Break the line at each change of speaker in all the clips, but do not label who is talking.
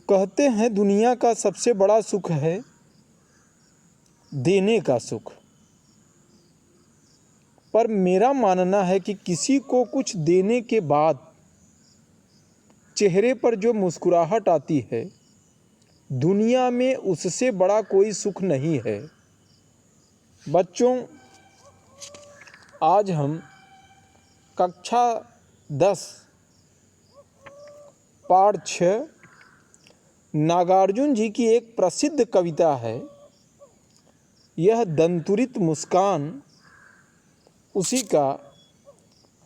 कहते हैं दुनिया का सबसे बड़ा सुख है देने का सुख। पर मेरा मानना है कि किसी को कुछ देने के बाद चेहरे पर जो मुस्कुराहट आती है, दुनिया में उससे बड़ा कोई सुख नहीं है। बच्चों, आज हम कक्षा 10 पाठ 6 नागार्जुन जी की एक प्रसिद्ध कविता है, यह दंतुरित मुस्कान, उसी का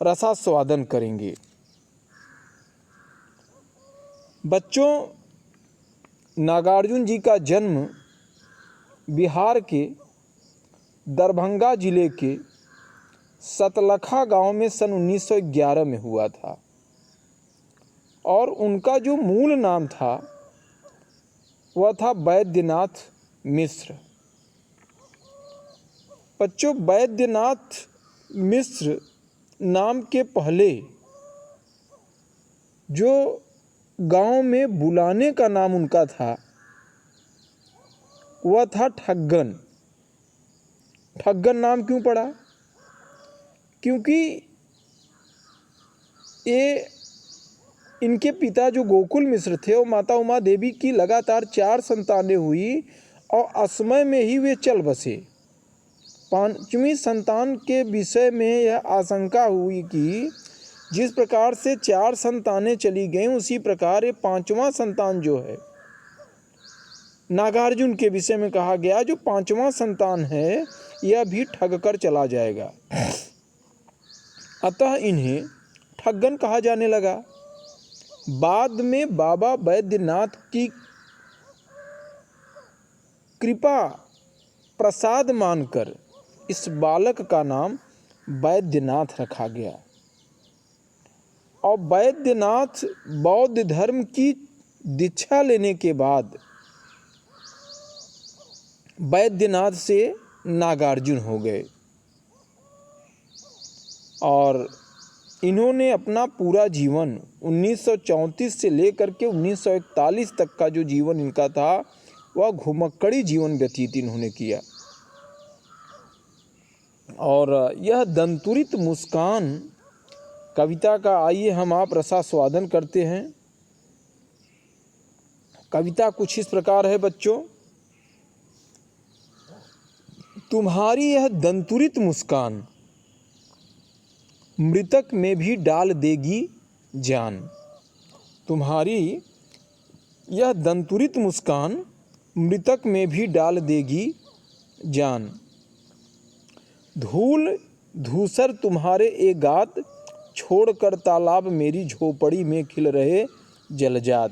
रसास्वादन करेंगे। बच्चों, नागार्जुन जी का जन्म बिहार के दरभंगा जिले के सतलखा गांव में सन 1911 में हुआ था और उनका जो मूल नाम था वह था वैद्यनाथ मिश्र। बच्चों, वैद्यनाथ मिश्र नाम के पहले जो गांव में बुलाने का नाम उनका था वह था ठग्गन। ठग्गन नाम क्यों पड़ा? क्योंकि इनके पिता जो गोकुल मिश्र थे वो माता उमा देवी की लगातार 4 संतानें हुई और असमय में ही वे चल बसे। 5वीं संतान के विषय में यह आशंका हुई कि जिस प्रकार से 4 संतानें चली गईं उसी प्रकार ये 5वां संतान जो है नागार्जुन के विषय में कहा गया, जो 5वां संतान है यह भी ठग कर चला जाएगा। अतः इन्हें ठग्गन कहा जाने लगा। बाद में बाबा वैद्यनाथ की कृपा प्रसाद मानकर इस बालक का नाम वैद्यनाथ रखा गया और वैद्यनाथ बौद्ध धर्म की दीक्षा लेने के बाद वैद्यनाथ से नागार्जुन हो गए और इन्होंने अपना पूरा जीवन 1934 से लेकर के 1941 तक का जो जीवन इनका था वह घुमक्कड़ी जीवन व्यतीत इन्होंने किया। और यह दंतुरित मुस्कान कविता का आइए हम आप रसास्वादन करते हैं। कविता कुछ इस प्रकार है बच्चों, तुम्हारी यह दंतुरित मुस्कान मृतक में भी डाल देगी जान। तुम्हारी यह दंतुरित मुस्कान मृतक में भी डाल देगी जान। धूल धूसर तुम्हारे ए गात, छोड़कर तालाब मेरी झोपड़ी में खिल रहे जलजात।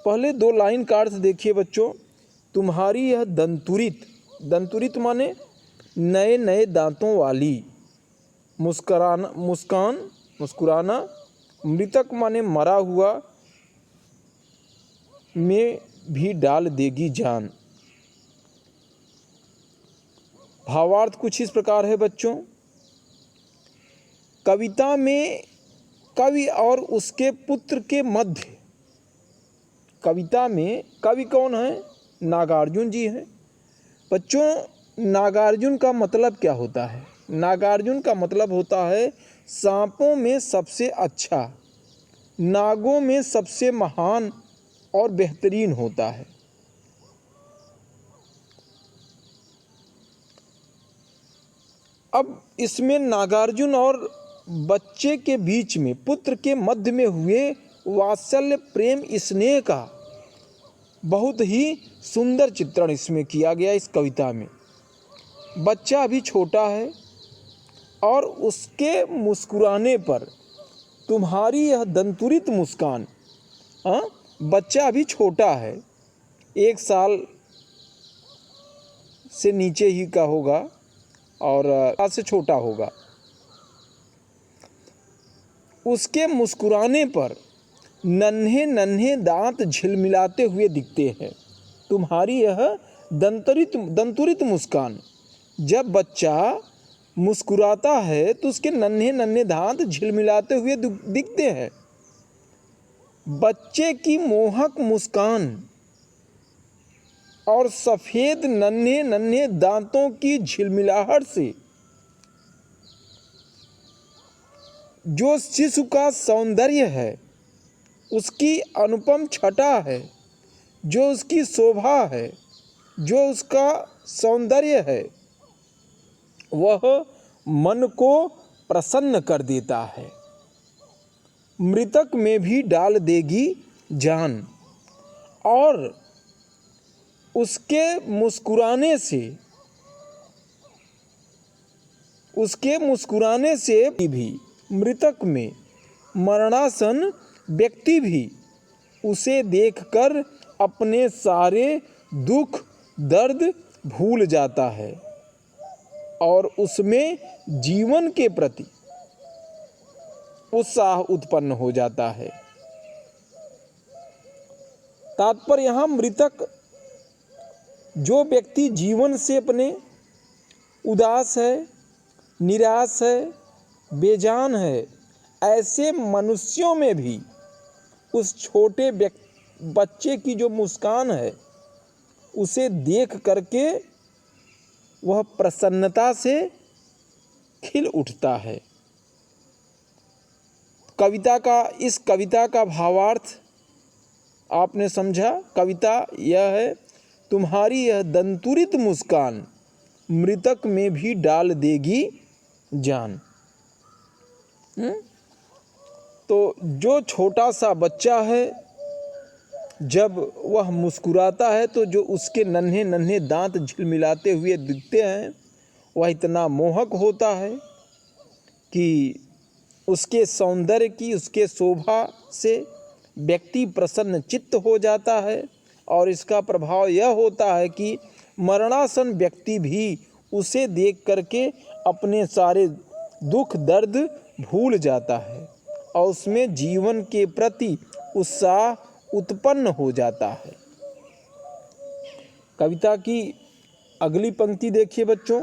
पहले 2 लाइन का अर्थ देखिए बच्चों। तुम्हारी यह दंतुरित, दंतुरित माने नए नए दांतों वाली, मुस्कुराना, मृतक माने मरा हुआ, में भी डाल देगी जान। भावार्थ कुछ इस प्रकार है बच्चों। कविता में कवि और उसके पुत्र के मध्य, कविता में कवि कौन है? नागार्जुन जी हैं। बच्चों, नागार्जुन का मतलब क्या होता है? नागार्जुन का मतलब होता है सांपों में सबसे अच्छा, नागों में सबसे महान और बेहतरीन होता है। अब इसमें नागार्जुन और बच्चे के बीच में, पुत्र के मध्य में हुए वात्सल्य प्रेम स्नेह का बहुत ही सुंदर चित्रण इसमें किया गया इस कविता में। बच्चा अभी छोटा है और उसके मुस्कुराने पर तुम्हारी यह दंतुरित मुस्कान, बच्चा अभी छोटा है, 1 साल से नीचे ही का होगा और से छोटा होगा। उसके मुस्कुराने पर नन्हे नन्हे दांत झिलमिलाते हुए दिखते हैं। तुम्हारी यह दंतुरित मुस्कान, जब बच्चा मुस्कुराता है तो उसके नन्हे नन्हे दांत झिलमिलाते हुए दिखते हैं। बच्चे की मोहक मुस्कान और सफेद नन्हे नन्हे दांतों की झिलमिलाहट से जो शिशु का सौंदर्य है, उसकी अनुपम छटा है, जो उसकी शोभा है, जो उसका सौंदर्य है, वह मन को प्रसन्न कर देता है। मृतक में भी डाल देगी जान, और उसके मुस्कुराने से भी मृतक में मरणासन व्यक्ति भी उसे देखकर अपने सारे दुख दर्द भूल जाता है और उसमें जीवन के प्रति उत्साह उत्पन्न हो जाता है। तात्पर्य यहाँ मृतक जो व्यक्ति जीवन से अपने उदास है, निराश है, बेजान है, ऐसे मनुष्यों में भी उस छोटे बच्चे की जो मुस्कान है, उसे देख करके वह प्रसन्नता से खिल उठता है। इस कविता का भावार्थ आपने समझा। कविता यह है, तुम्हारी यह दंतुरित मुस्कान मृतक में भी डाल देगी जान। तो जो छोटा सा बच्चा है, जब वह मुस्कुराता है तो जो उसके नन्हे नन्हे दांत झिलमिलाते हुए दिखते हैं, वह इतना मोहक होता है कि उसके सौंदर्य की, उसके शोभा से व्यक्ति प्रसन्न चित्त हो जाता है। और इसका प्रभाव यह होता है कि मरणासन व्यक्ति भी उसे देख करके अपने सारे दुख दर्द भूल जाता है और उसमें जीवन के प्रति उत्साह उत्पन्न हो जाता है। कविता की अगली पंक्ति देखिए बच्चों।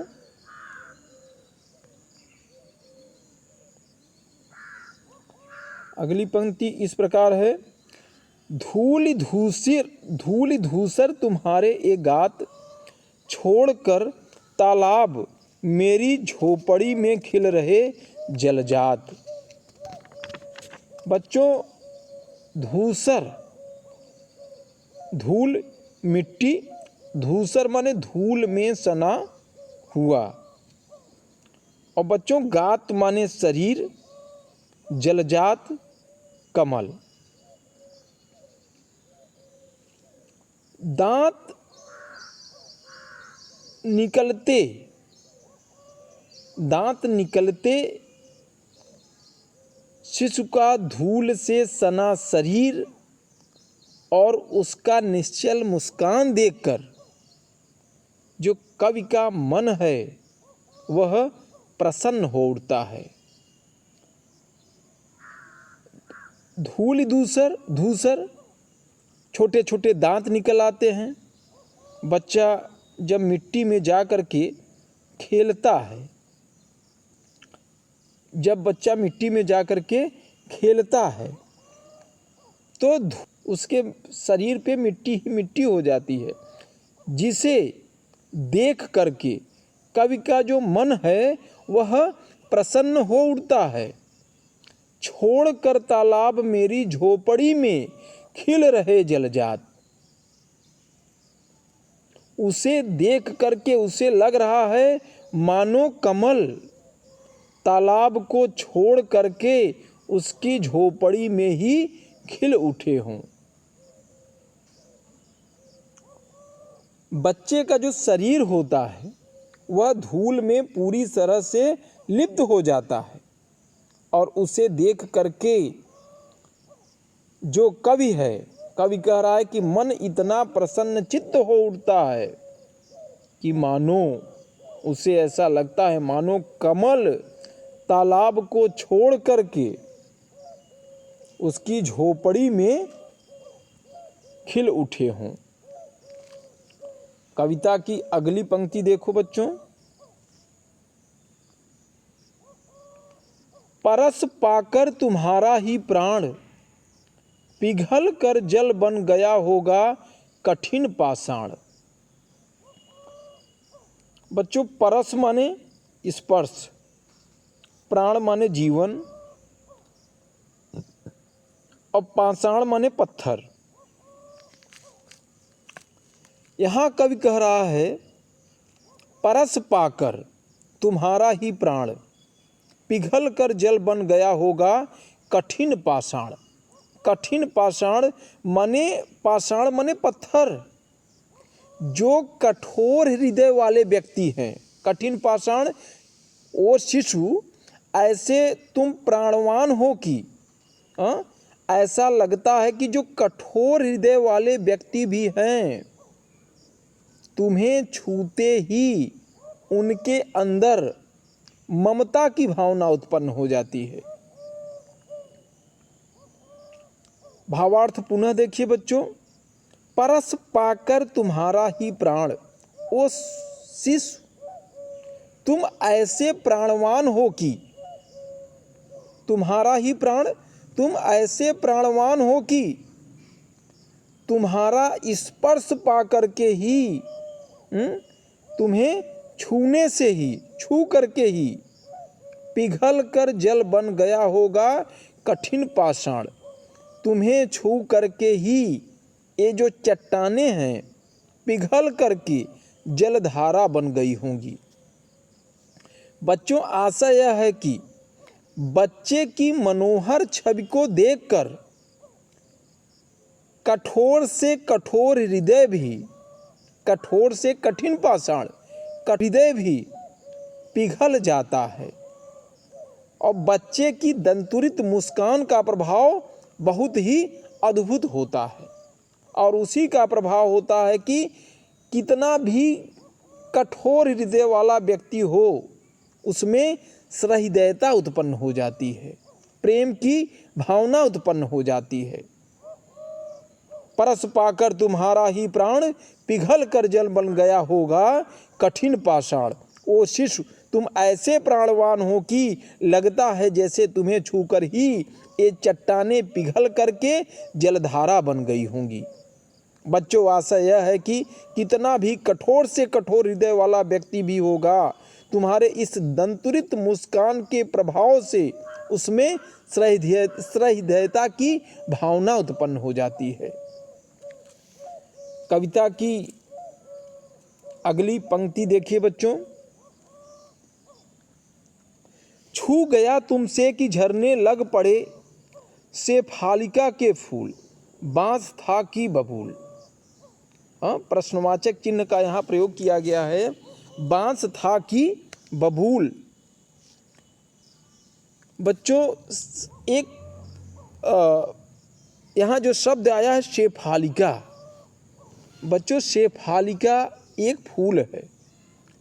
अगली पंक्ति इस प्रकार है, धूलि धूसर तुम्हारे ए गात, छोड़कर तालाब मेरी झोपड़ी में खिल रहे जलजात। बच्चों, धूसर, धूल मिट्टी, धूसर माने धूल में सना हुआ, और बच्चों गात माने शरीर, जलजात कमल। दांत निकलते शिशु का धूल से सना शरीर और उसका निश्चल मुस्कान देखकर जो कवि का मन है वह प्रसन्न हो उठता है। धूसर छोटे छोटे दांत निकल आते हैं। बच्चा जब मिट्टी में जा कर के खेलता है, तो उसके शरीर पे मिट्टी ही मिट्टी हो जाती है, जिसे देख करके कवि का जो मन है वह प्रसन्न हो उठता है। छोड़कर तालाब मेरी झोपड़ी में खिल रहे जलजात, उसे देख करके उसे लग रहा है मानो कमल तालाब को छोड़ करके उसकी झोपड़ी में ही खिल उठे हों। बच्चे का जो शरीर होता है वह धूल में पूरी तरह से लिप्त हो जाता है, और उसे देख करके जो कवि कह रहा है कि मन इतना प्रसन्न चित्त हो उठता है कि मानो उसे ऐसा लगता है मानो कमल तालाब को छोड़ करके उसकी झोपड़ी में खिल उठे हों। कविता की अगली पंक्ति देखो बच्चों। परस पाकर तुम्हारा ही प्राण पिघल कर जल बन गया होगा कठिन पाषाण। बच्चों, परस माने स्पर्श, प्राण माने जीवन और पाषाण माने पत्थर। यहाँ कवि कह रहा है परस पाकर तुम्हारा ही प्राण, पिघल कर जल बन गया होगा कठिन पाषाण। कठिन पाषाण माने पत्थर। जो कठोर हृदय वाले व्यक्ति हैं, कठिन पाषाण वो शिशु, ऐसे तुम प्राणवान हो कि ऐसा लगता है कि जो कठोर हृदय वाले व्यक्ति भी हैं, तुम्हें छूते ही उनके अंदर ममता की भावना उत्पन्न हो जाती है। भावार्थ पुनः देखिए बच्चों, परस पाकर तुम्हारा ही प्राण, ओ शिशु तुम ऐसे प्राणवान हो कि, तुम्हारा ही प्राण, तुम ऐसे प्राणवान हो कि तुम्हारा स्पर्श पाकर के ही, तुम्हें छूने से ही, छू करके ही पिघल कर जल बन गया होगा कठिन पाषाण। तुम्हें छू करके ही ये जो चट्टानें हैं पिघल करके जलधारा बन गई होंगी। बच्चों, आशा यह है कि बच्चे की मनोहर छवि को देखकर कठोर से कठोर हृदय भी, कठोर से कठिन पाषाण हृदय भी पिघल जाता है और बच्चे की दंतुरित मुस्कान का प्रभाव बहुत ही अद्भुत होता है। और उसी का प्रभाव होता है कि कितना भी कठोर हृदय वाला व्यक्ति हो, उसमें सहृदयता उत्पन्न हो जाती है, प्रेम की भावना उत्पन्न हो जाती है। परस पाकर तुम्हारा ही प्राण, पिघल कर जल बन गया होगा कठिन पाषाण। ओ शिशु तुम ऐसे प्राणवान हो कि लगता है जैसे तुम्हें छूकर ही ये चट्टानें पिघल करके जलधारा बन गई होंगी। बच्चों, आशा यह है कि कितना भी कठोर से कठोर हृदय वाला व्यक्ति भी होगा, तुम्हारे इस दंतुरित मुस्कान के प्रभाव से उसमें सहृदयता की भावना उत्पन्न हो जाती है। कविता की अगली पंक्ति देखिए बच्चों, छू गया तुमसे कि झरने लग पड़े शेफालिका के फूल, बांस था कि बबूल। प्रश्नवाचक चिन्ह का यहाँ प्रयोग किया गया है, बांस था कि बबूल। बच्चों, एक यहाँ जो शब्द आया है शेफालिका, बच्चों शेफालिका एक फूल है।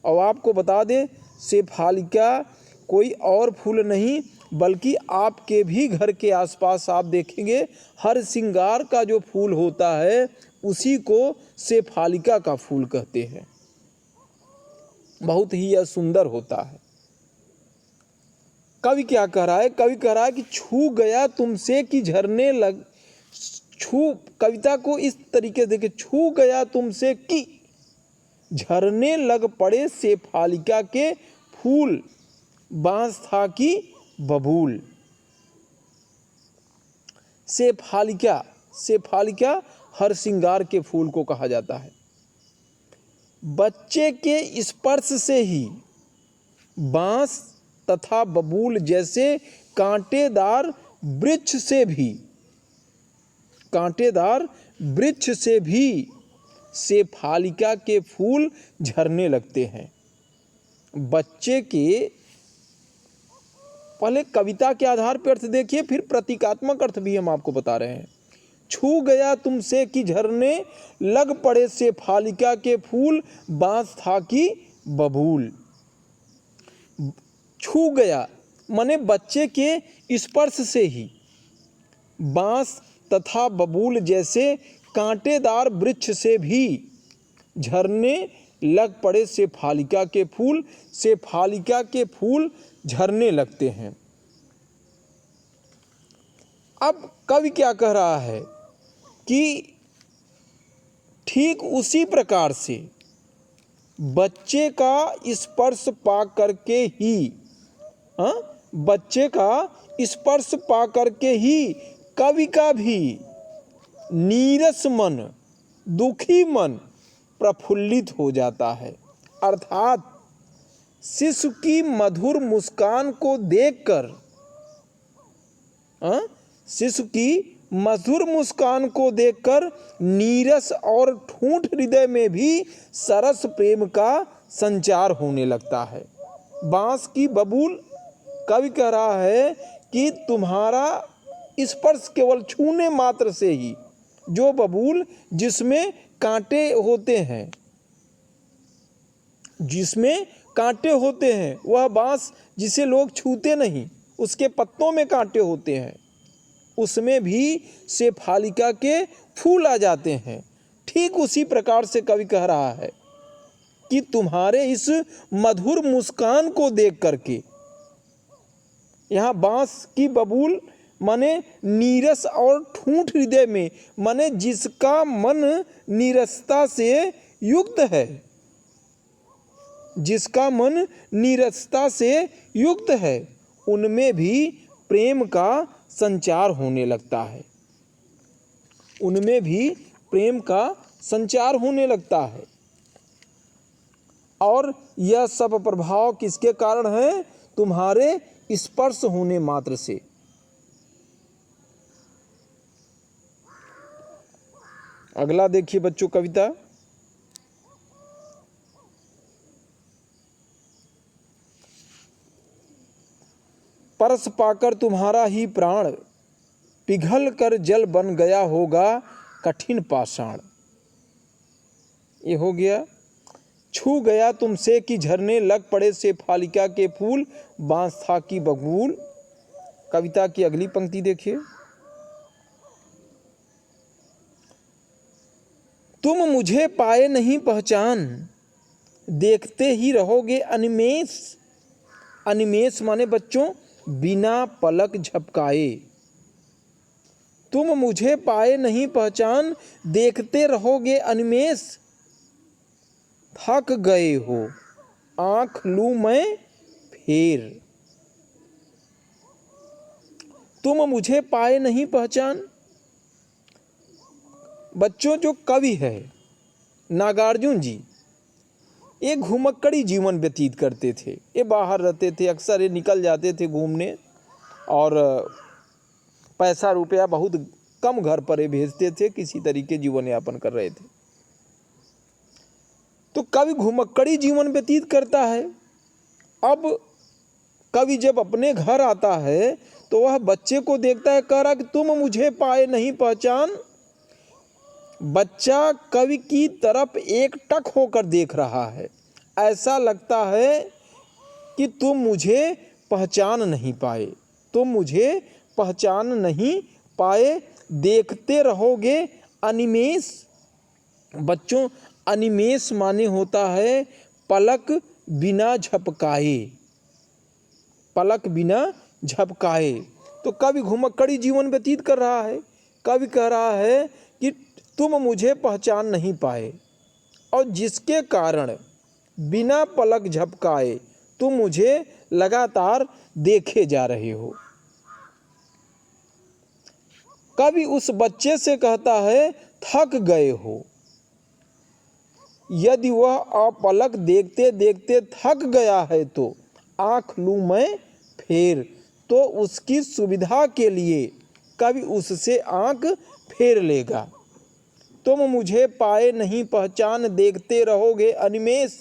और आपको बता दें, शेफालिका कोई और फूल नहीं बल्कि आपके भी घर के आसपास आप देखेंगे हर श्रृंगार का जो फूल होता है उसी को शेफालिका का फूल कहते हैं। बहुत ही यह सुंदर होता है। कवि क्या कह रहा है? कवि कह रहा है कि छू गया तुमसे कि झरने लग, छू, कविता को इस तरीके से देखिए, छू गया तुमसे कि झरने लग पड़े शेफालिका के फूल, बांस था कि बबूल। शेफालिका, शेफालिका हर श्रृंगार के फूल को कहा जाता है। बच्चे के स्पर्श से ही बांस तथा बबूल जैसे कांटेदार वृक्ष से भी, कांटेदार वृक्ष से भी शेफालिका के फूल झरने लगते हैं। बच्चे के, पहले कविता के आधार पर अर्थ देखिए, फिर प्रतीकात्मक अर्थ भी हम आपको बता रहे हैं। छू गया तुमसे कि झरने लग पड़े शेफालिका के फूल, बांस था कि बबूल। छू गया माने बच्चे के स्पर्श से ही बांस तथा बबूल जैसे कांटेदार वृक्ष से भी झरने लग पड़े शेफालिका के फूल, शेफालिका के फूल झरने लगते हैं। अब कवि क्या कह रहा है कि ठीक उसी प्रकार से बच्चे का स्पर्श पा करके ही बच्चे का स्पर्श पा करके ही कवि का भी नीरस मन, दुखी मन प्रफुल्लित हो जाता है। अर्थात शिशु की मधुर मुस्कान को देखकर, शिशु की मधुर मुस्कान को देखकर नीरस और ठूंठ हृदय में भी सरस प्रेम का संचार होने लगता है। बांस की बबूल, कवि कह रहा है कि तुम्हारा स्पर्श केवल छूने मात्र से ही, जो बबूल जिसमें कांटे होते हैं, जिसमें कांटे होते हैं, वह बांस जिसे लोग छूते नहीं, उसके पत्तों में कांटे होते हैं, उसमें भी शेफालिका के फूल आ जाते हैं। ठीक उसी प्रकार से कवि कह रहा है कि तुम्हारे इस मधुर मुस्कान को देख करके, यहाँ बांस की बबूल माने नीरस और ठूंठ हृदय में, माने जिसका मन नीरसता से युक्त है, जिसका मन नीरसता से युक्त है, उनमें भी प्रेम का संचार होने लगता है, उनमें भी प्रेम का संचार होने लगता है। और यह सब प्रभाव किसके कारण है? तुम्हारे स्पर्श होने मात्र से। अगला देखिए बच्चों कविता। परस पाकर तुम्हारा ही प्राण, पिघल कर जल बन गया होगा कठिन पाषाण। ये हो गया। छू गया तुमसे कि झरने लग पड़े शेफालिका के फूल, बांस था की बबूल। कविता की अगली पंक्ति देखिए। तुम मुझे पाए नहीं पहचान, देखते ही रहोगे अनिमेष। अनिमेष माने बच्चों बिना पलक झपकाए। तुम मुझे पाए नहीं पहचान, देखते रहोगे अनिमेष। थक गए हो आंख लूं मैं फेर। तुम मुझे पाए नहीं पहचान। बच्चों जो कवि है नागार्जुन जी, ये घुमक्कड़ी जीवन व्यतीत करते थे। ये बाहर रहते थे, अक्सर ये निकल जाते थे घूमने, और पैसा रुपया बहुत कम घर पर ये भेजते थे, किसी तरीके जीवन यापन कर रहे थे। तो कवि घुमक्कड़ी जीवन व्यतीत करता है। अब कवि जब अपने घर आता है तो वह बच्चे को देखता है, कह रहा कि तुम मुझे पाए नहीं पहचान। बच्चा कवि की तरफ एकटक होकर देख रहा है। ऐसा लगता है कि तुम मुझे पहचान नहीं पाए, तुम मुझे पहचान नहीं पाए, देखते रहोगे अनिमेष। बच्चों अनिमेष माने होता है पलक बिना झपकाए, पलक बिना झपकाए। तो कवि घुमक्कड़ी जीवन व्यतीत कर रहा है। कवि कह रहा है कि तुम मुझे पहचान नहीं पाए, और जिसके कारण बिना पलक झपकाए तुम मुझे लगातार देखे जा रहे हो। कवि उस बच्चे से कहता है थक गए हो। यदि वह अपलक देखते देखते थक गया है तो आँख लूं मैं फेर। तो उसकी सुविधा के लिए कवि उससे आँख फेर लेगा। तुम मुझे पाए नहीं पहचान, देखते रहोगे अनिमेष।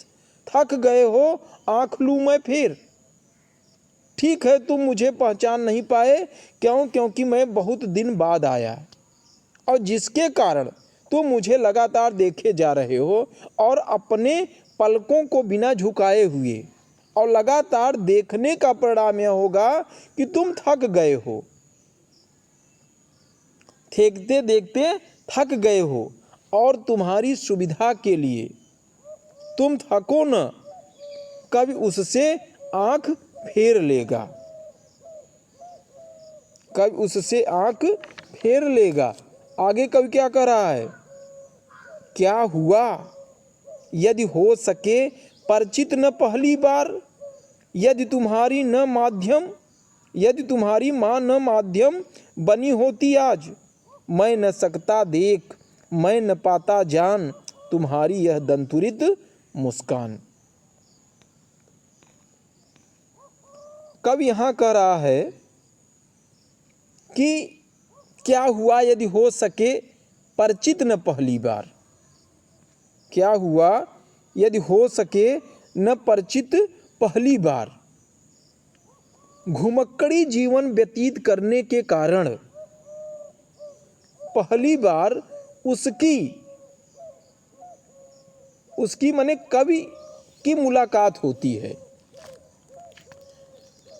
थक गए हो आँख लूं मैं फिर। ठीक है तुम मुझे पहचान नहीं पाए, क्यों? क्योंकि मैं बहुत दिन बाद आया, और जिसके कारण तुम मुझे लगातार देखे जा रहे हो, और अपने पलकों को बिना झुकाए हुए, और लगातार देखने का परिणाम यह होगा कि तुम थक गए हो, देखते देखते थक गए हो, और तुम्हारी सुविधा के लिए तुम थको न, कभी उससे आंख फेर लेगा। कवि उससे आंख फेर लेगा। आगे कवि क्या कह रहा है? क्या हुआ यदि हो सके परिचित न पहली बार, यदि तुम्हारी माँ न माध्यम बनी होती आज, मैं न सकता देख, मैं न पाता जान, तुम्हारी यह दंतुरित मुस्कान। कब यहाँ कह रहा है कि क्या हुआ यदि हो सके परिचित न पहली बार, क्या हुआ यदि हो सके न परिचित पहली बार, घुमक्कड़ी जीवन व्यतीत करने के कारण पहली बार उसकी माने कवि की मुलाकात होती है।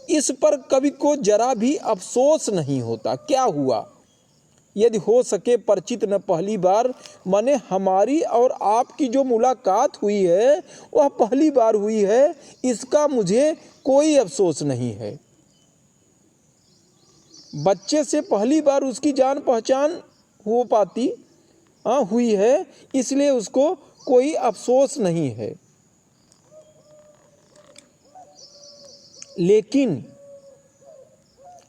इस पर कवि को जरा भी अफसोस नहीं होता। क्या हुआ यदि हो सके परिचित न पहली बार, माने हमारी और आपकी जो मुलाकात हुई है वह पहली बार हुई है, इसका मुझे कोई अफसोस नहीं है। बच्चे से पहली बार उसकी जान पहचान हुई है, इसलिए उसको कोई अफसोस नहीं है। लेकिन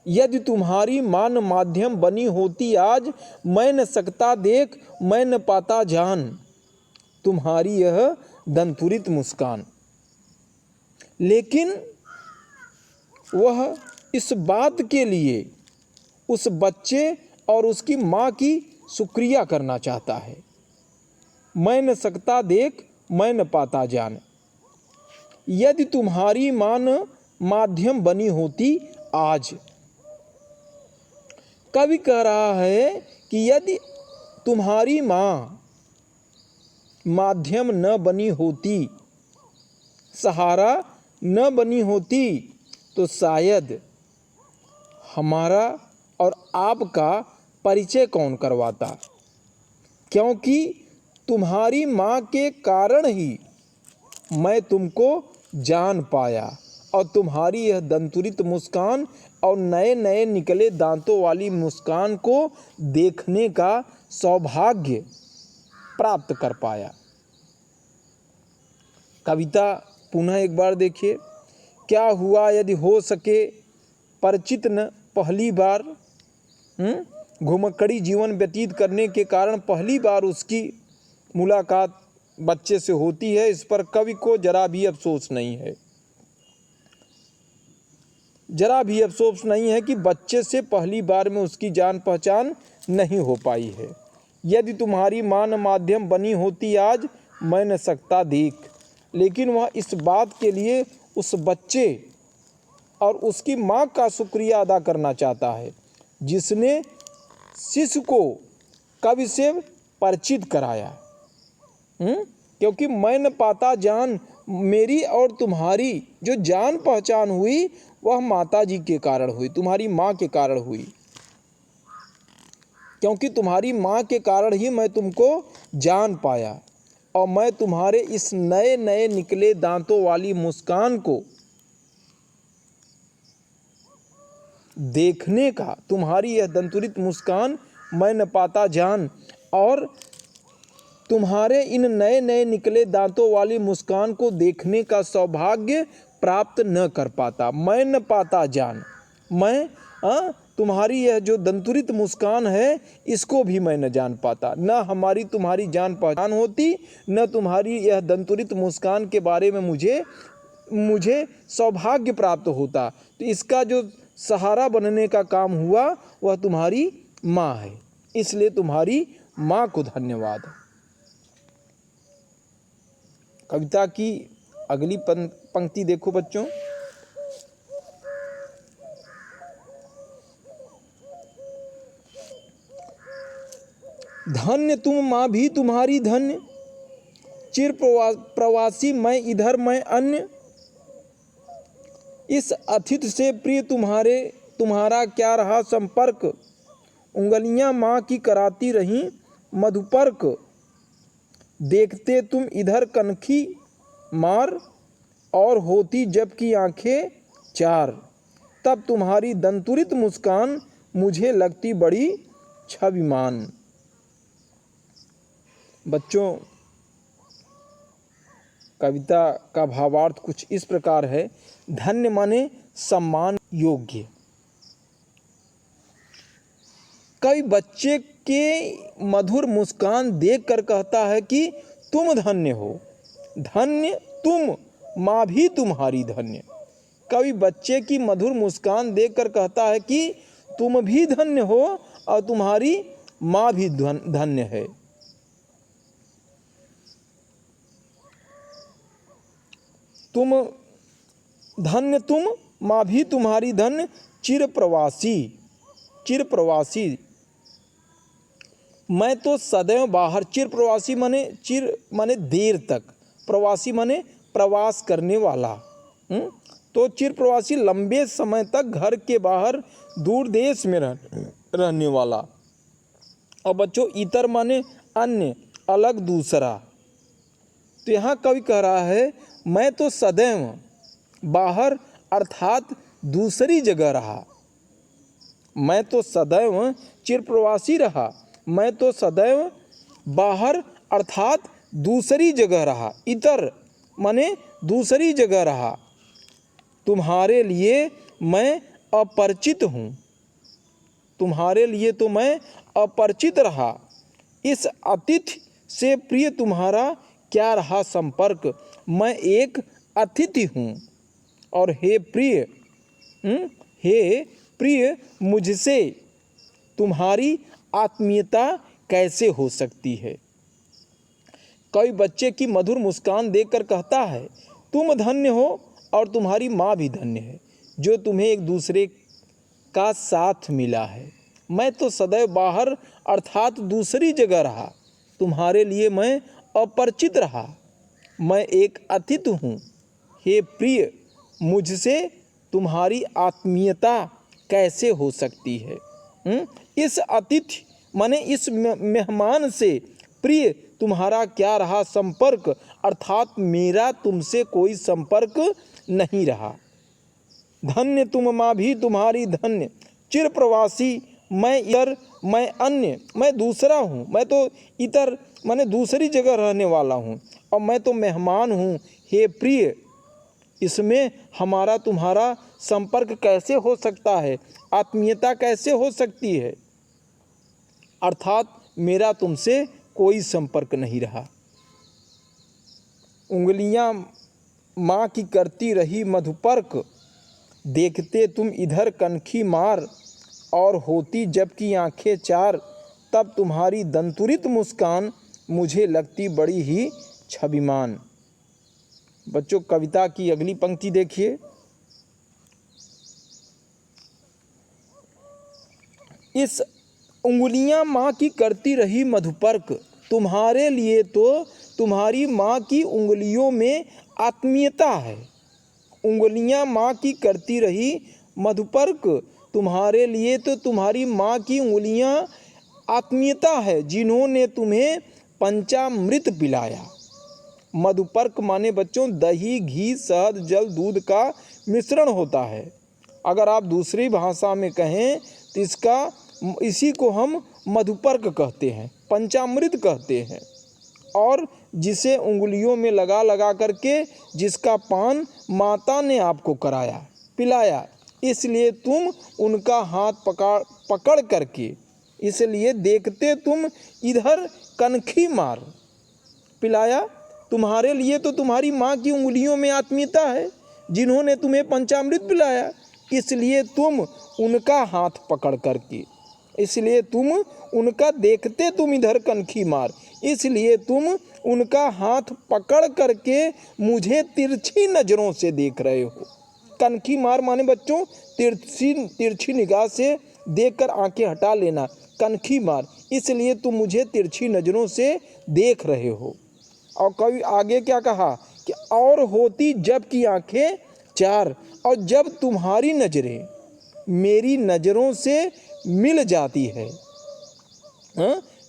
यदि तुम्हारी माँ न माध्यम बनी होती आज, मैं न सकता देख, मैं न पाता जान, तुम्हारी यह दंतुरित मुस्कान। लेकिन वह इस बात के लिए उस बच्चे और उसकी माँ की शुक्रिया करना चाहता है। मैं न सकता देख, मैं न पाता जान, यदि तुम्हारी माँ न माध्यम बनी होती आज। कवि कह रहा है कि यदि तुम्हारी माँ माध्यम न बनी होती, सहारा न बनी होती, तो शायद हमारा और आपका परिचय कौन करवाता, क्योंकि तुम्हारी माँ के कारण ही मैं तुमको जान पाया और तुम्हारी यह दंतुरित मुस्कान और नए नए निकले दांतों वाली मुस्कान को देखने का सौभाग्य प्राप्त कर पाया। कविता पुनः एक बार देखिए। क्या हुआ यदि हो सके परिचित न पहली बार, घुमक्कड़ी जीवन व्यतीत करने के कारण पहली बार उसकी मुलाकात बच्चे से होती है, इस पर कवि को जरा भी अफसोस नहीं है। जरा भी अफसोस नहीं है कि बच्चे से पहली बार में उसकी जान पहचान नहीं हो पाई है। यदि तुम्हारी माँ न माध्यम बनी होती आज, मैं न सकता देख। लेकिन वह इस बात के लिए उस बच्चे और उसकी माँ का शुक्रिया अदा करना चाहता है जिसने शिष्य को कवि से परिचित कराया। क्योंकि मैं न पाता जान, मेरी और तुम्हारी जो जान पहचान हुई वह माता जी के कारण हुई, तुम्हारी माँ के कारण हुई। क्योंकि तुम्हारी माँ के कारण ही मैं तुमको जान पाया और मैं तुम्हारे इस नए नए निकले दांतों वाली मुस्कान को देखने का, तुम्हारी यह दंतुरित मुस्कान मैं न पाता जान, और तुम्हारे इन नए नए निकले दांतों वाली मुस्कान को देखने का सौभाग्य प्राप्त न कर पाता। मैं न पाता जान, मैं तुम्हारी यह जो दंतुरित मुस्कान है इसको भी मैं न जान पाता। न हमारी तुम्हारी जान पहचान होती, न तुम्हारी यह दंतुरित मुस्कान के बारे में मुझे सौभाग्य प्राप्त होता। तो इसका जो सहारा बनने का काम हुआ वह तुम्हारी माँ है, इसलिए तुम्हारी माँ को धन्यवाद। कविता की अगली पंक्ति देखो बच्चों। धन्य तुम माँ भी तुम्हारी धन्य, चिर प्रवासी मैं इधर मैं अन्य, इस अतिथि से प्रिय तुम्हारा क्या रहा संपर्क, उंगलियां माँ की कराती रहीं मधुपर्क, देखते तुम इधर कनखी मार, और होती जबकि आंखें चार, तब तुम्हारी दंतुरित मुस्कान मुझे लगती बड़ी छविमान। बच्चों, कविता का भावार्थ कुछ इस प्रकार है। धन्य माने सम्मान योग्य। कई बच्चे के मधुर मुस्कान देखकर कहता है कि तुम धन्य हो, धन्य तुम, माँ भी तुम्हारी धन्य। कवि बच्चे की मधुर मुस्कान देखकर कहता है कि तुम भी धन्य हो और तुम्हारी माँ भी धन्य है। तुम धन्य तुम, माँ भी तुम्हारी धन्य। चिर प्रवासी, चिर प्रवासी, मैं तो सदैव बाहर। चिर प्रवासी माने, चिर माने देर तक, प्रवासी माने प्रवास करने वाला। तो चिर प्रवासी लंबे समय तक घर के बाहर दूर देश में रहने वाला। और बच्चों, इतर माने अन्य, अलग, दूसरा। तो यहाँ कवि कह रहा है मैं तो सदैव बाहर अर्थात दूसरी जगह रहा। मैं तो सदैव चिर प्रवासी रहा, मैं तो सदैव बाहर अर्थात दूसरी जगह रहा। इतर माने दूसरी जगह रहा। तुम्हारे लिए मैं अपरिचित हूँ, तुम्हारे लिए तो मैं अपरिचित रहा। इस अतिथि से प्रिय तुम्हारा क्या रहा संपर्क, मैं एक अतिथि हूँ। और हे प्रिय मुझसे तुम्हारी आत्मीयता कैसे हो सकती है। कई बच्चे की मधुर मुस्कान देखकर कहता है तुम धन्य हो और तुम्हारी माँ भी धन्य है जो तुम्हें एक दूसरे का साथ मिला है। मैं तो सदैव बाहर अर्थात दूसरी जगह रहा, तुम्हारे लिए मैं अपरिचित रहा, मैं एक अतिथि हूँ। हे प्रिय मुझसे तुम्हारी आत्मीयता कैसे हो सकती है। इस अतिथि माने इस मेहमान से प्रिय तुम्हारा क्या रहा संपर्क, अर्थात मेरा तुमसे कोई संपर्क नहीं रहा। धन्य तुम, माँ भी तुम्हारी धन्य। चिर प्रवासी, मैं इतर, मैं अन्य, मैं दूसरा हूँ। मैं तो इतर माने दूसरी जगह रहने वाला हूँ और मैं तो मेहमान हूँ। हे प्रिय, इसमें हमारा तुम्हारा संपर्क कैसे हो सकता है, आत्मीयता कैसे हो सकती है, अर्थात मेरा तुमसे कोई संपर्क नहीं रहा। उंगलियां माँ की करती रही मधुपर्क, देखते तुम इधर कनखी मार, और होती जबकि आंखें चार, तब तुम्हारी दंतुरित मुस्कान मुझे लगती बड़ी ही छविमान। बच्चों, कविता की अगली पंक्ति देखिए। इस उंगलियां माँ की करती रही मधुपर्क, तुम्हारे लिए तो तुम्हारी माँ की उंगलियों में आत्मीयता है। उंगलियां माँ की करती रही मधुपर्क, तुम्हारे लिए तो तुम्हारी माँ की उंगलियां आत्मीयता है जिन्होंने तुम्हें पंचामृत पिलाया। मधुपर्क माने बच्चों दही, घी, शहद, जल, दूध का मिश्रण होता है। अगर आप दूसरी भाषा में कहें तो इसी को हम मधुपर्क कहते हैं, पंचामृत कहते हैं। और जिसे उंगलियों में लगा लगा करके जिसका पान माता ने आपको कराया, पिलाया, इसलिए तुम उनका हाथ पकड़ करके, इसलिए देखते तुम इधर कनखी मार, पिलाया। तुम्हारे लिए तो तुम्हारी माँ की उंगलियों में आत्मीयता है जिन्होंने तुम्हें पंचामृत पिलाया, इसलिए तुम उनका हाथ पकड़ करके, इसलिए तुम उनका देखते तुम इधर कनखी मार, इसलिए तुम उनका हाथ पकड़ करके मुझे तिरछी नज़रों से देख रहे हो। कनखी मार माने बच्चों तिरछी निगाह से देखकर आंखें हटा लेना, कनखी मार, इसलिए तुम मुझे तिरछी नज़रों से देख रहे हो। और कवि आगे क्या कहा कि और होती जब की आंखें चार, और जब तुम्हारी नज़रें मेरी नज़रों से मिल जाती है,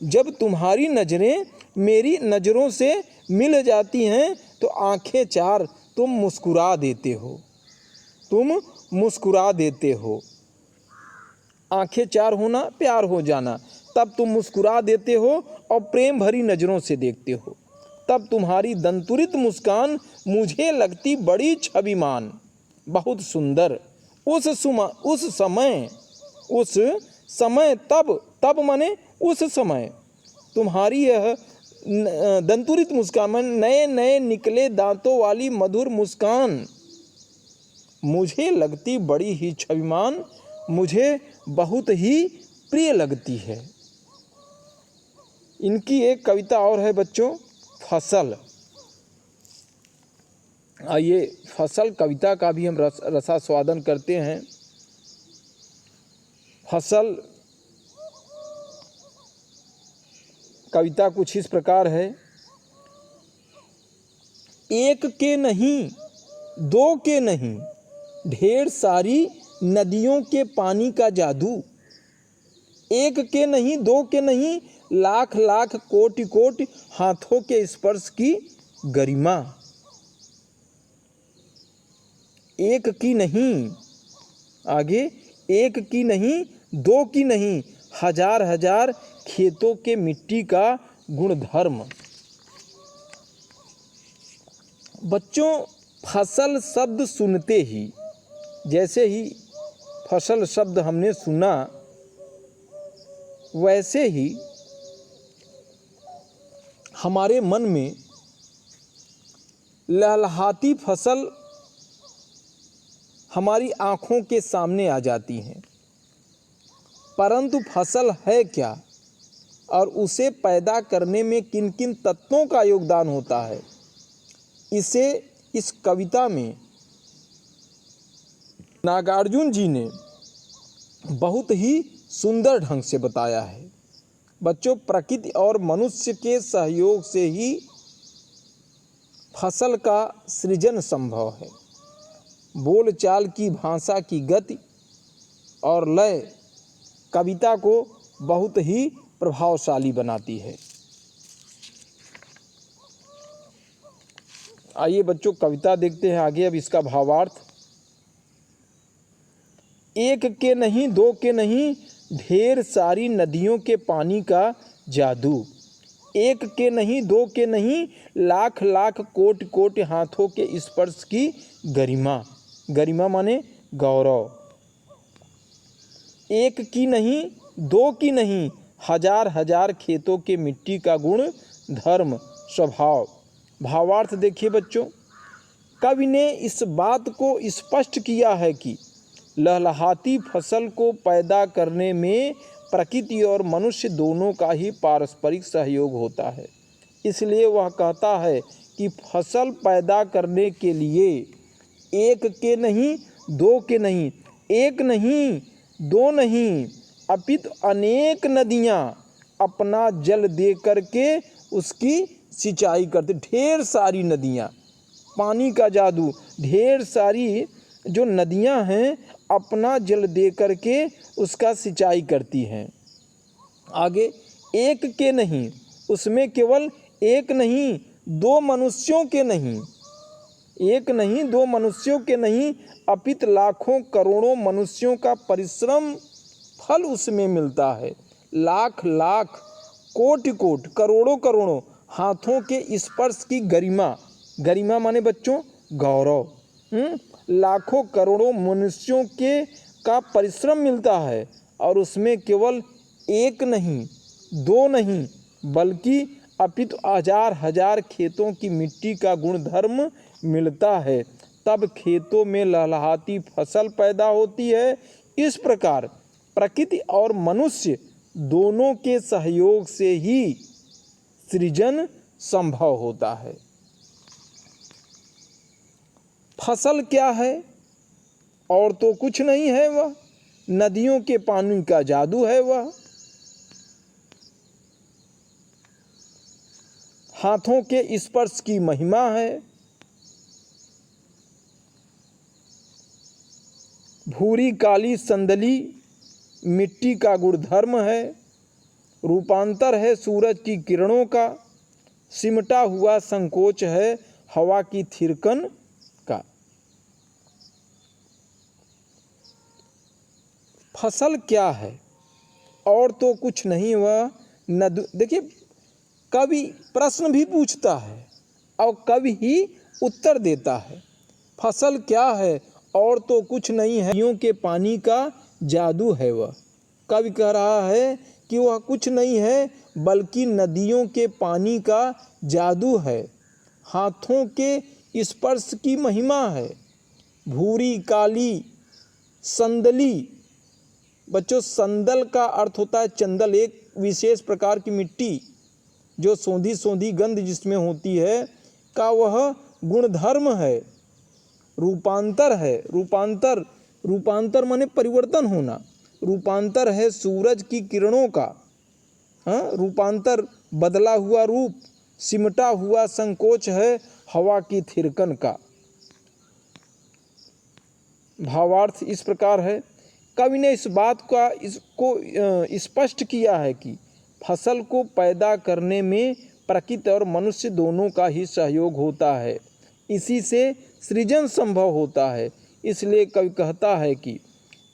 जब तुम्हारी नज़रें मेरी नज़रों से मिल जाती हैं तो आंखें चार, तुम मुस्कुरा देते हो, तुम मुस्कुरा देते हो। आंखें चार होना, प्यार हो जाना, तब तुम मुस्कुरा देते हो और प्रेम भरी नज़रों से देखते हो। तब तुम्हारी दंतुरित मुस्कान मुझे लगती बड़ी छविमान, बहुत सुंदर। उस समय तब माने उस समय तुम्हारी यह दंतुरित मुस्कान, नए नए निकले दांतों वाली मधुर मुस्कान मुझे लगती बड़ी ही छविमान, मुझे बहुत ही प्रिय लगती है। इनकी एक कविता और है बच्चों, फसल। आइए फसल कविता का भी हम रसास्वादन करते हैं। फसल कविता कुछ इस प्रकार है। एक के नहीं, दो के नहीं, ढेर सारी नदियों के पानी का जादू। एक के नहीं, दो के नहीं, लाख लाख कोटि कोटि हाथों के स्पर्श की गरिमा। एक की नहीं, आगे, एक की नहीं, दो की नहीं, हजार हजार खेतों के मिट्टी का गुणधर्म। बच्चों, फसल शब्द सुनते ही, जैसे ही फसल शब्द हमने सुना, वैसे ही हमारे मन में लहलहाती फसल हमारी आँखों के सामने आ जाती हैं। परंतु फसल है क्या और उसे पैदा करने में किन किन तत्वों का योगदान होता है, इसे इस कविता में नागार्जुन जी ने बहुत ही सुंदर ढंग से बताया है। बच्चों, प्रकृति और मनुष्य के सहयोग से ही फसल का सृजन संभव है। बोलचाल की भाषा की गति और लय कविता को बहुत ही प्रभावशाली बनाती है। आइए बच्चों कविता देखते हैं आगे। अब इसका भावार्थ। एक के नहीं, दो के नहीं, ढेर सारी नदियों के पानी का जादू। एक के नहीं, दो के नहीं, लाख लाख कोटि कोटि हाथों के स्पर्श की गरिमा। गरिमा माने गौरव। एक की नहीं, दो की नहीं, हजार हजार खेतों के मिट्टी का गुण धर्म स्वभाव। भावार्थ देखिए बच्चों, कवि ने इस बात को स्पष्ट किया है कि लहलहाती फसल को पैदा करने में प्रकृति और मनुष्य दोनों का ही पारस्परिक सहयोग होता है। इसलिए वह कहता है कि फसल पैदा करने के लिए एक के नहीं, दो के नहीं, एक नहीं, दो नहीं, अपितु अनेक नदियाँ अपना जल दे करके उसकी सिंचाई करते। ढेर सारी नदियाँ, पानी का जादू, ढेर सारी जो नदियाँ हैं अपना जल दे करके उसका सिंचाई करती हैं। आगे, एक के नहीं, उसमें केवल एक नहीं, दो मनुष्यों के नहीं, एक नहीं, दो मनुष्यों के नहीं, अपितु लाखों करोड़ों मनुष्यों का परिश्रम फल उसमें मिलता है। लाख लाख कोटि कोटि करोड़ों करोड़ों हाथों के स्पर्श की गरिमा। गरिमा माने बच्चों गौरव। लाखों करोड़ों मनुष्यों के का परिश्रम मिलता है और उसमें केवल एक नहीं, दो नहीं, बल्कि अपितु हजार हजार खेतों की मिट्टी का गुणधर्म मिलता है। तब खेतों में लहलहाती फसल पैदा होती है। इस प्रकार प्रकृति और मनुष्य दोनों के सहयोग से ही सृजन संभव होता है। फसल क्या है? और तो कुछ नहीं है, वह नदियों के पानी का जादू है। वह हाथों के स्पर्श की महिमा है। भूरी काली संदली मिट्टी का गुणधर्म है। रूपांतर है सूरज की किरणों का। सिमटा हुआ संकोच है हवा की थिरकन का। फसल क्या है और तो कुछ नहीं वह नद। देखिए, कवि प्रश्न भी पूछता है और कवि ही उत्तर देता है। फसल क्या है और तो कुछ नहीं है, नदियों के पानी का जादू है वह। कवि कह रहा है कि वह कुछ नहीं है बल्कि नदियों के पानी का जादू है, हाथों के स्पर्श की महिमा है। भूरी काली संदली, बच्चों संदल का अर्थ होता है चंदल, एक विशेष प्रकार की मिट्टी जो सोंधी सोंधी गंध जिसमें होती है का वह गुणधर्म है। रूपांतर है, रूपांतर, रूपांतर माने परिवर्तन होना। रूपांतर है सूरज की किरणों का, हाँ, रूपांतर बदला हुआ रूप, सिमटा हुआ संकोच है हवा की थिरकन का। भावार्थ इस प्रकार है। कवि ने इस बात का इसको स्पष्ट किया है कि फसल को पैदा करने में प्रकृति और मनुष्य दोनों का ही सहयोग होता है, इसी से सृजन संभव होता है। इसलिए कवि कहता है कि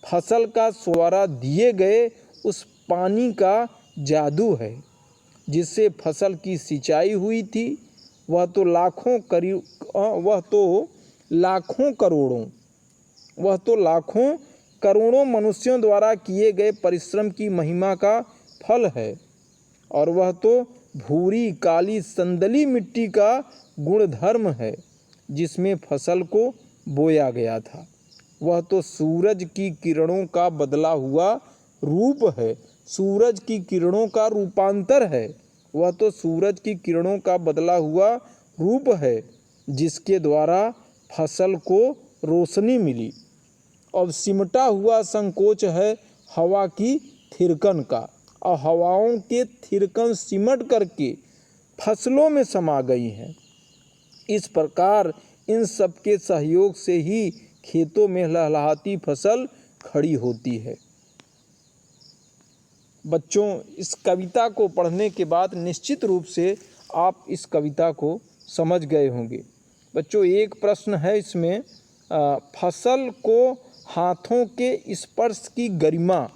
फसल का द्वारा दिए गए उस पानी का जादू है जिससे फसल की सिंचाई हुई थी। वह तो लाखों करोड़ों मनुष्यों द्वारा किए गए परिश्रम की महिमा का फल है, और वह तो भूरी काली संदली मिट्टी का गुणधर्म है जिसमें फसल को बोया गया था। वह तो सूरज की किरणों का बदला हुआ रूप है, सूरज की किरणों का रूपांतर है। वह तो सूरज की किरणों का बदला हुआ रूप है जिसके द्वारा फसल को रोशनी मिली। अब सिमटा हुआ संकोच है हवा की थिरकन का, और हवाओं के थिरकन सिमट करके फसलों में समा गई हैं। इस प्रकार इन सब के सहयोग से ही खेतों में लहलहाती फसल खड़ी होती है। बच्चों, इस कविता को पढ़ने के बाद निश्चित रूप से आप इस कविता को समझ गए होंगे। बच्चों, एक प्रश्न है इसमें, फसल को हाथों के स्पर्श की गरिमा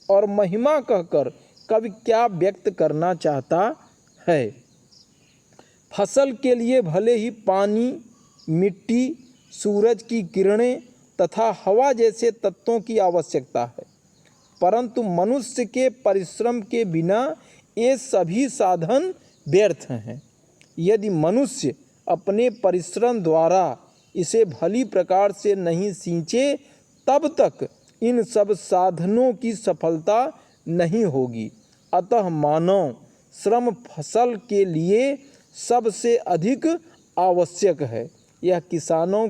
और महिमा कहकर कवि क्या व्यक्त करना चाहता है। फसल के लिए भले ही पानी, मिट्टी, सूरज की किरणें तथा हवा जैसे तत्वों की आवश्यकता है, परंतु मनुष्य के परिश्रम के बिना ये सभी साधन व्यर्थ हैं। यदि मनुष्य अपने परिश्रम द्वारा इसे भली प्रकार से नहीं सींचे तब तक इन सब साधनों की सफलता नहीं होगी। अतः मानव श्रम फसल के लिए सबसे अधिक आवश्यक है। यह किसानों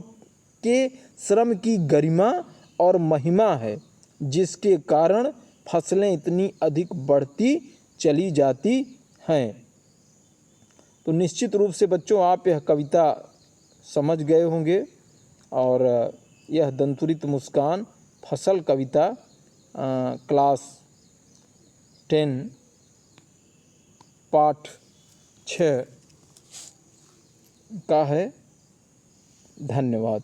के श्रम की गरिमा और महिमा है जिसके कारण फसलें इतनी अधिक बढ़ती चली जाती हैं। तो निश्चित रूप से बच्चों आप यह कविता समझ गए होंगे, और यह दंतुरित मुस्कान फसल कविता क्लास 10 पाठ 6 का है। धन्यवाद।